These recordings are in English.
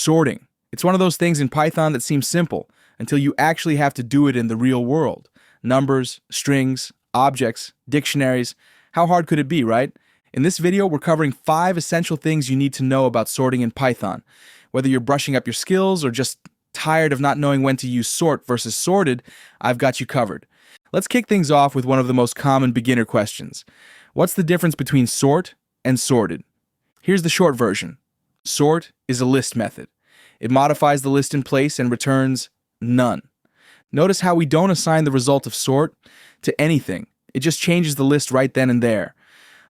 Sorting. It's one of those things in Python that seems simple until you actually have to do it in the real world. Numbers, strings, objects, dictionaries. How hard could it be, right? In this video, we're covering 5 essential things you need to know about sorting in Python. Whether you're brushing up your skills or just tired of not knowing when to use sort versus sorted, I've got you covered. Let's kick things off with one of the most common beginner questions. What's the difference between sort and sorted? Here's the short version. Sort is a list method. It modifies the list in place and returns none. Notice how we don't assign the result of sort to anything. It just changes the list right then and there.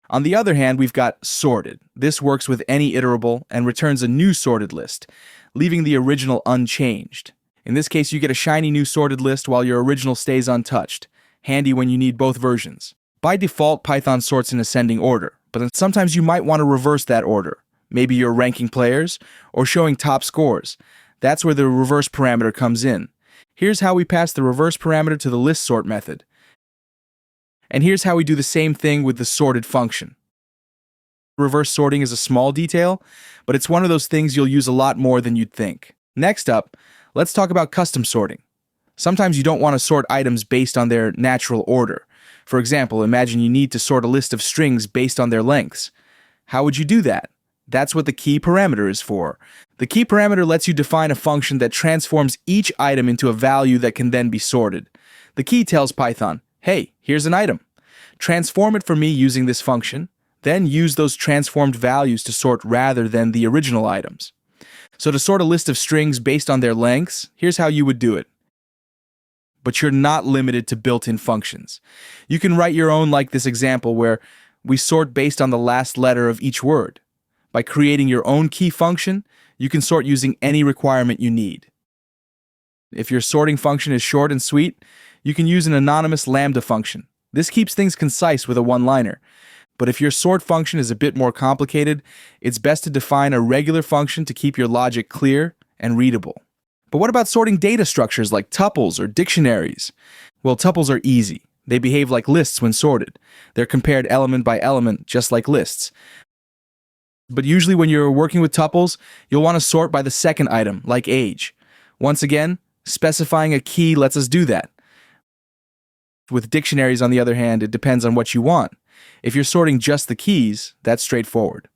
On the other hand, we've got sorted. This works with any iterable and returns a new sorted list, leaving the original unchanged. In this case, you get a shiny new sorted list while your original stays untouched. Handy when you need both versions. By default, Python sorts in ascending order, but then sometimes you might want to reverse that order. Maybe you're ranking players or showing top scores. That's where the reverse parameter comes in. Here's how we pass the reverse parameter to the list sort method. And here's how we do the same thing with the sorted function. Reverse sorting is a small detail, but it's one of those things you'll use a lot more than you'd think. Next up, let's talk about custom sorting. Sometimes you don't want to sort items based on their natural order. For example, imagine you need to sort a list of strings based on their lengths. How would you do that? That's what the key parameter is for. The key parameter lets you define a function that transforms each item into a value that can then be sorted. The key tells Python, hey, here's an item. Transform it for me using this function, then use those transformed values to sort rather than the original items. So to sort a list of strings based on their lengths, here's how you would do it. But you're not limited to built-in functions. You can write your own like this example where we sort based on the last letter of each word. By creating your own key function, you can sort using any requirement you need. If your sorting function is short and sweet, you can use an anonymous lambda function. This keeps things concise with a one-liner. But if your sort function is a bit more complicated, it's best to define a regular function to keep your logic clear and readable. But what about sorting data structures like tuples or dictionaries? Well, tuples are easy. They behave like lists when sorted. They're compared element by element, just like lists. But usually when you're working with tuples, you'll want to sort by the second item, like age. Once again, specifying a key lets us do that. With dictionaries, on the other hand, it depends on what you want. If you're sorting just the keys, that's straightforward.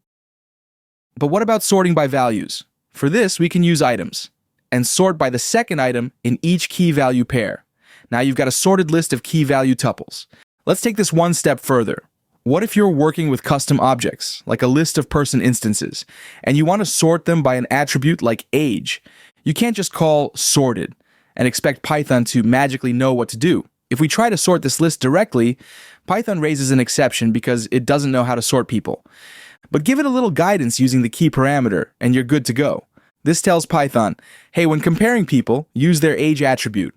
But what about sorting by values? For this, we can use items and sort by the second item in each key value pair. Now you've got a sorted list of key value tuples. Let's take this one step further. What if you're working with custom objects, like a list of person instances, and you want to sort them by an attribute like age? You can't just call sorted and expect Python to magically know what to do. If we try to sort this list directly, Python raises an exception because it doesn't know how to sort people. But give it a little guidance using the key parameter, and you're good to go. This tells Python, hey, when comparing people, use their age attribute.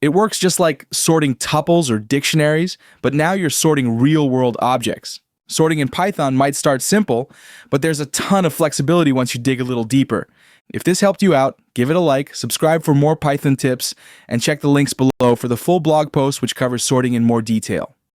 It works just like sorting tuples or dictionaries, but now you're sorting real-world objects. Sorting in Python might start simple, but there's a ton of flexibility once you dig a little deeper. If this helped you out, give it a like, subscribe for more Python tips, and check the links below for the full blog post which covers sorting in more detail.